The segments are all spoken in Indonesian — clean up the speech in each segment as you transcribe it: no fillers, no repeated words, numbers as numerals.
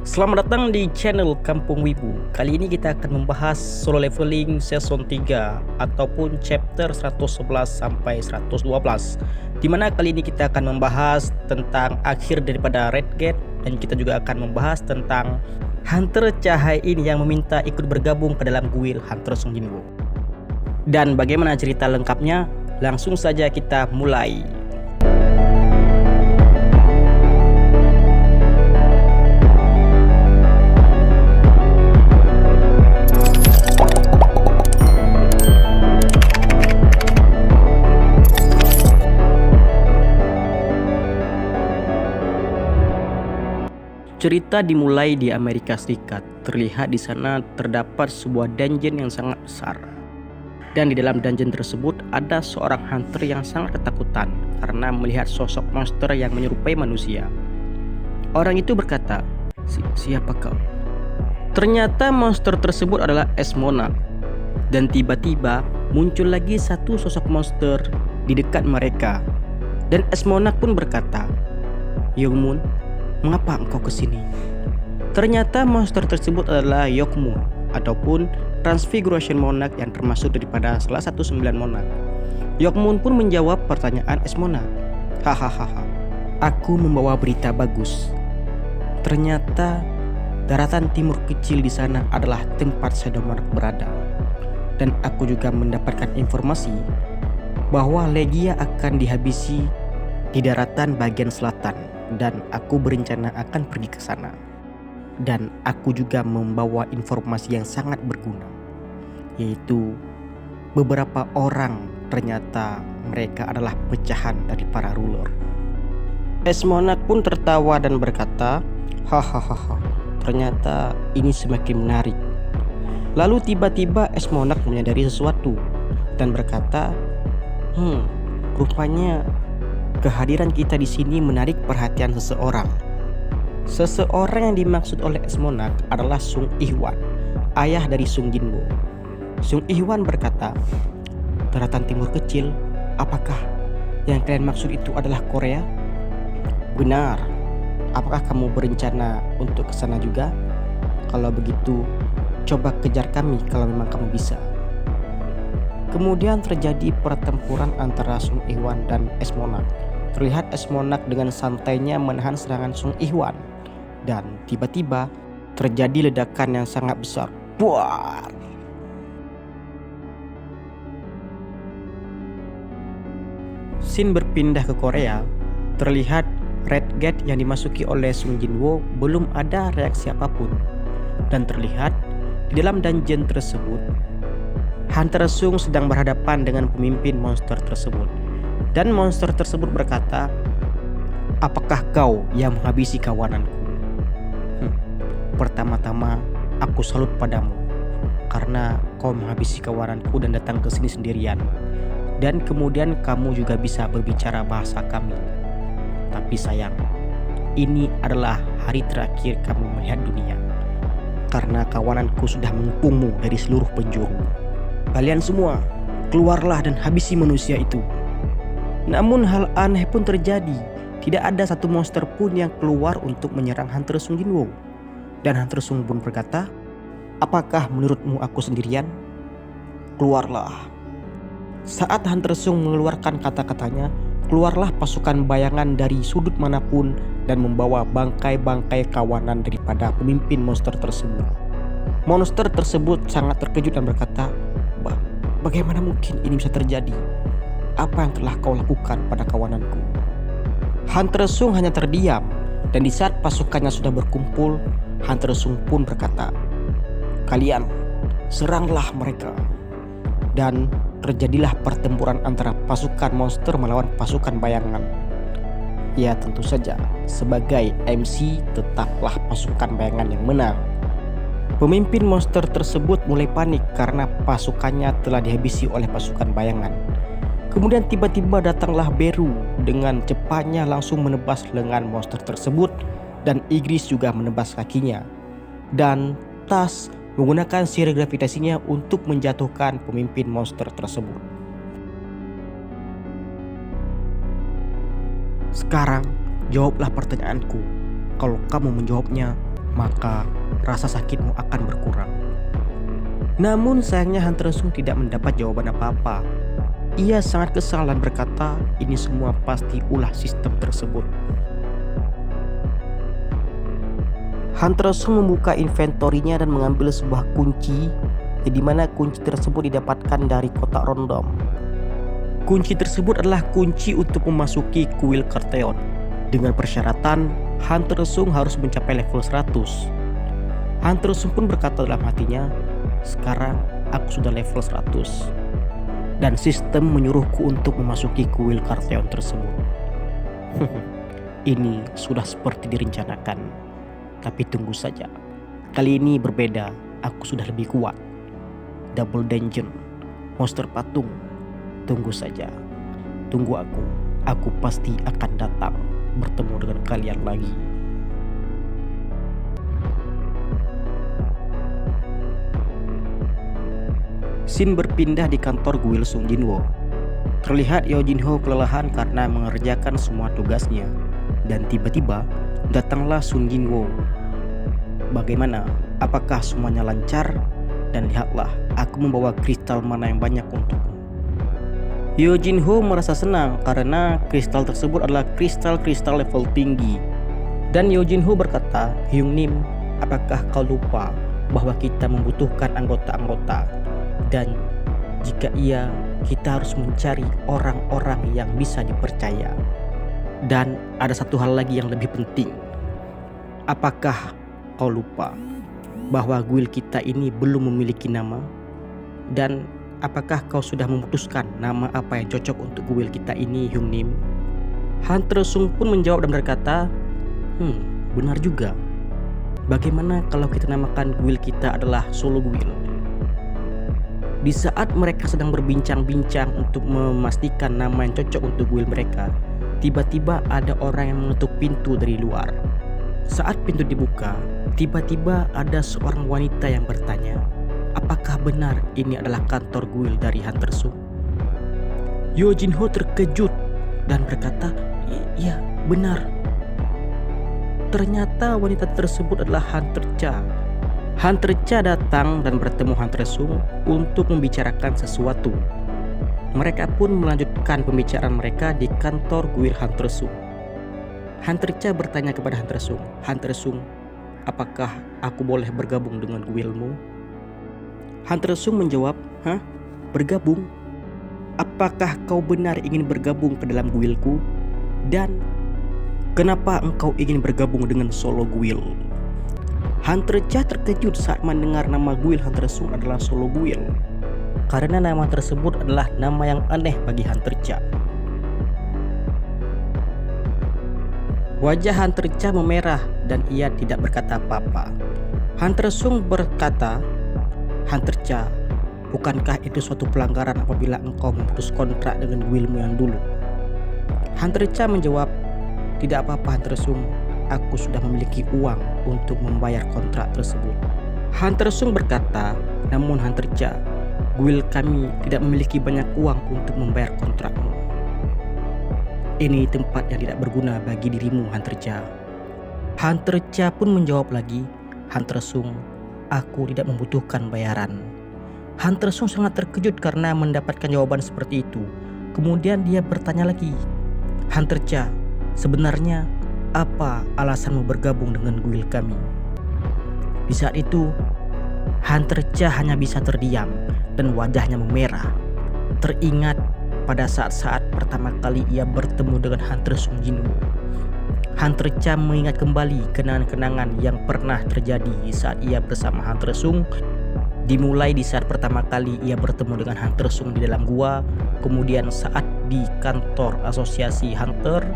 Selamat datang di channel Kampung Wibu. Kali ini kita akan membahas solo leveling season 3 ataupun chapter 111 sampai 112. Dimana kali ini kita akan membahas tentang akhir daripada Red Gate, dan kita juga akan membahas tentang Hunter Cahaya ini yang meminta ikut bergabung ke dalam guild Hunter Sung Jinwoo. Dan bagaimana cerita lengkapnya? Langsung saja kita mulai. Cerita dimulai di Amerika Serikat. Terlihat di sana terdapat sebuah dungeon yang sangat besar. Dan di dalam dungeon tersebut ada seorang hunter yang sangat ketakutan karena melihat sosok monster yang menyerupai manusia. Orang itu berkata, "Siapa kau?" Ternyata monster tersebut adalah Esmonarch. Dan tiba-tiba muncul lagi satu sosok monster di dekat mereka. Dan Esmonarch pun berkata, "Youngmoon, mengapa engkau kesini?" Ternyata monster tersebut adalah Yokmoon ataupun Transfiguration Monarch yang termasuk daripada salah satu 9 monarch. Yokmoon pun menjawab pertanyaan Esmonarch. "Hahaha, aku membawa berita bagus. Ternyata daratan timur kecil di sana adalah tempat Shadow Monarch berada. Dan aku juga mendapatkan informasi bahwa Legia akan dihabisi di daratan bagian selatan. Dan aku berencana akan pergi ke sana. Dan aku juga membawa informasi yang sangat berguna, yaitu beberapa orang ternyata mereka adalah pecahan dari para ruler." Esmonarch pun tertawa dan berkata, "Hahaha, ternyata ini semakin menarik." Lalu tiba-tiba Esmonarch menyadari sesuatu dan berkata, Rupanya kehadiran kita di sini menarik perhatian seseorang." Seseorang yang dimaksud oleh Esmonarch adalah Sung Ihwan, ayah dari Sung Jinwoo. Sung Ihwan berkata, "Daratan timur kecil, apakah yang kalian maksud itu adalah Korea?" "Benar. Apakah kamu berencana untuk ke sana juga? Kalau begitu, coba kejar kami kalau memang kamu bisa." Kemudian terjadi pertempuran antara Sung Ihwan dan Esmonarch. Terlihat Esmonarch dengan santainya menahan serangan Sung Ihwan. Dan tiba-tiba terjadi ledakan yang sangat besar. Buar! Scene berpindah ke Korea. Terlihat Red Gate yang dimasuki oleh Sung Jinwoo belum ada reaksi apapun. Dan terlihat di dalam dungeon tersebut Hunter Sung sedang berhadapan dengan pemimpin monster tersebut. Dan monster tersebut berkata, "Apakah kau yang menghabisi kawananku? Pertama-tama aku salut padamu karena kau menghabisi kawananku dan datang ke sini sendirian. Dan kemudian kamu juga bisa berbicara bahasa kami. Tapi sayang, ini adalah hari terakhir kamu melihat dunia. Karena kawananku sudah mengepungmu dari seluruh penjuru. Kalian semua, keluarlah dan habisi manusia itu." Namun hal aneh pun terjadi. Tidak ada satu monster pun yang keluar untuk menyerang Hunter Sung Jinwoo. Dan Hunter Sung pun berkata, "Apakah menurutmu aku sendirian? Keluarlah." Saat Hunter Sung mengeluarkan kata-katanya, keluarlah pasukan bayangan dari sudut manapun dan membawa bangkai-bangkai kawanan daripada pemimpin monster tersebut. Monster tersebut sangat terkejut dan berkata, Bagaimana mungkin ini bisa terjadi? Apa yang telah kau lakukan pada kawananku?" Hunter Sung hanya terdiam, dan di saat pasukannya sudah berkumpul, Hunter Sung pun berkata, "Kalian seranglah mereka." Dan terjadilah pertempuran antara pasukan monster melawan pasukan bayangan. Ya tentu saja, sebagai MC tetaplah pasukan bayangan yang menang. Pemimpin monster tersebut mulai panik karena pasukannya telah dihabisi oleh pasukan bayangan. Kemudian tiba-tiba datanglah Beru dengan cepatnya langsung menebas lengan monster tersebut, dan Igris juga menebas kakinya. Dan Tas menggunakan sihir gravitasinya untuk menjatuhkan pemimpin monster tersebut. "Sekarang jawablah pertanyaanku. Kalau kamu menjawabnya, maka rasa sakitmu akan berkurang. Namun sayangnya Hunter Sung tidak mendapat jawaban apa-apa. Ia sangat kesal dan berkata ini semua pasti ulah sistem tersebut. Hunter Sung membuka inventorinya dan mengambil sebuah kunci, di mana kunci tersebut didapatkan dari kotak random. Kunci tersebut adalah kunci untuk memasuki kuil Karteon. Dengan persyaratan Hunter Sung harus mencapai level 100. Hunter Sung pun berkata dalam hatinya, sekarang aku sudah level 100. Dan sistem menyuruhku untuk memasuki kuil Karteon tersebut. Ini sudah seperti direncanakan. Tapi tunggu saja. Kali ini berbeda, aku sudah lebih kuat. Double dungeon, monster patung. Tunggu saja. Tunggu aku pasti akan datang bertemu dengan kalian lagi. Scene berpindah di kantor guild Sung Jinwo. Terlihat Yeo Jinho kelelahan karena mengerjakan semua tugasnya. Dan tiba-tiba datanglah Sung Jinwo. Bagaimana? Apakah semuanya lancar? Dan lihatlah, aku membawa kristal mana yang banyak untukmu. Yeo Jinho merasa senang karena kristal tersebut adalah kristal-kristal level tinggi. Dan Yeo Jinho berkata, Hyung Nim, apakah kau lupa bahwa kita membutuhkan anggota-anggota? Dan jika iya, kita harus mencari orang-orang yang bisa dipercaya. Dan ada satu hal lagi yang lebih penting. Apakah kau lupa bahwa guild kita ini belum memiliki nama? Dan apakah kau sudah memutuskan nama apa yang cocok untuk guild kita ini, Hyung Nim? Hunter Sung pun menjawab dan berkata, benar juga. Bagaimana kalau kita namakan guild kita adalah Solo Guild? Di saat mereka sedang berbincang-bincang untuk memastikan nama yang cocok untuk guild mereka, tiba-tiba ada orang yang mengetuk pintu dari luar. Saat pintu dibuka, tiba-tiba ada seorang wanita yang bertanya, apakah benar ini adalah kantor guild dari Hunter Sung? Yeo Jinho terkejut dan berkata, iya benar. Ternyata wanita tersebut adalah Hunter Cha. Hunter Cha datang dan bertemu Hunter Sung untuk membicarakan sesuatu. Mereka pun melanjutkan pembicaraan mereka di kantor guild Hunter Sung. Hunter Cha bertanya kepada Hunter Sung, apakah aku boleh bergabung dengan guildmu? Hunter Sung menjawab, bergabung? Apakah kau benar ingin bergabung ke dalam guildku? Dan kenapa engkau ingin bergabung dengan Solo Guild? Hunter Cha terkejut saat mendengar nama guild Hunter Sung adalah Solo Guild. Karena nama tersebut adalah nama yang aneh bagi Hunter Cha. Wajah Hunter Cha memerah dan ia tidak berkata apa-apa. Hunter Sung berkata, Hunter Cha, bukankah itu suatu pelanggaran apabila engkau memutus kontrak dengan guildmu yang dulu? Hunter Cha menjawab, tidak apa-apa Hunter Sung, aku sudah memiliki uang untuk membayar kontrak tersebut. Hunter Sung berkata, namun Hunter Cha, guild kami tidak memiliki banyak uang untuk membayar kontrakmu. Ini tempat yang tidak berguna bagi dirimu Hunter Cha. Hunter Cha pun menjawab lagi, Hunter Sung, aku tidak membutuhkan bayaran. Hunter Sung sangat terkejut karena mendapatkan jawaban seperti itu. Kemudian dia bertanya lagi, Hunter Cha, sebenarnya apa alasanmu bergabung dengan guild kami? Di saat itu, Hunter Cha hanya bisa terdiam dan wajahnya memerah. Teringat pada saat-saat pertama kali ia bertemu dengan Hunter Sung Jinwo. Hunter Cha mengingat kembali kenangan-kenangan yang pernah terjadi saat ia bersama Hunter Sung. Dimulai di saat pertama kali ia bertemu dengan Hunter Sung di dalam gua, kemudian saat di kantor asosiasi Hunter,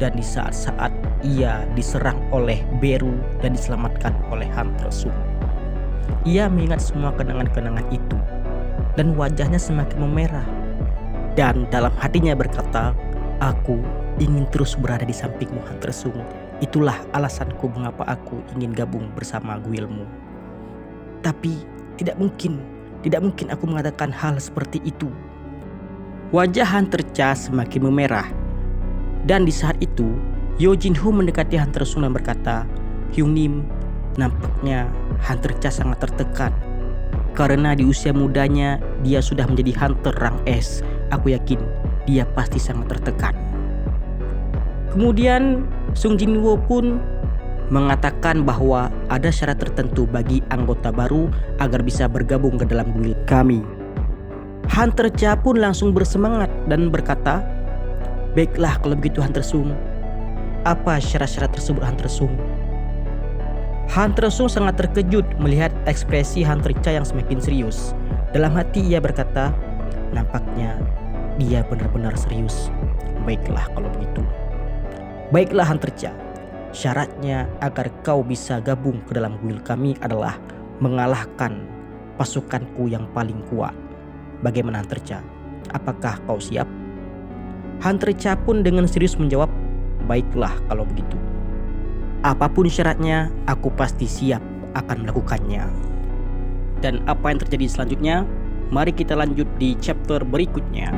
dan di saat-saat ia diserang oleh Beru dan diselamatkan oleh Hunter Sung. Ia mengingat semua kenangan-kenangan itu dan wajahnya semakin memerah. Dan dalam hatinya berkata, aku ingin terus berada di sampingmu Hunter Sung. Itulah alasanku mengapa aku ingin gabung bersama guildmu. Tapi tidak mungkin aku mengatakan hal seperti itu. Wajah Hunter Cha semakin memerah. Dan di saat itu, Yeo Jinho mendekati Hunter Sung dan berkata, Hyung Nim, Nampaknya Hunter Cha sangat tertekan. Karena di usia mudanya dia sudah menjadi hunter rang S. Aku yakin dia pasti sangat tertekan. Kemudian Sung Jinwoo pun mengatakan bahwa ada syarat tertentu bagi anggota baru agar bisa bergabung ke dalam guild kami. Hunter Cha pun langsung bersemangat dan berkata, "Baiklah kalau begitu Hunter Sung. Apa syarat-syarat tersebut Hunter Sung?" Hunter Sung sangat terkejut melihat ekspresi Hunter Cha yang semakin serius. Dalam hati ia berkata, nampaknya dia benar-benar serius. Baiklah kalau begitu. Baiklah Hunter Cha, syaratnya agar kau bisa gabung ke dalam guild kami adalah mengalahkan pasukanku yang paling kuat. Bagaimana Hunter Cha? Apakah kau siap? Hunter Cha pun dengan serius menjawab, baiklah kalau begitu. Apapun syaratnya, aku pasti siap akan melakukannya. Dan apa yang terjadi selanjutnya? Mari kita lanjut di chapter berikutnya.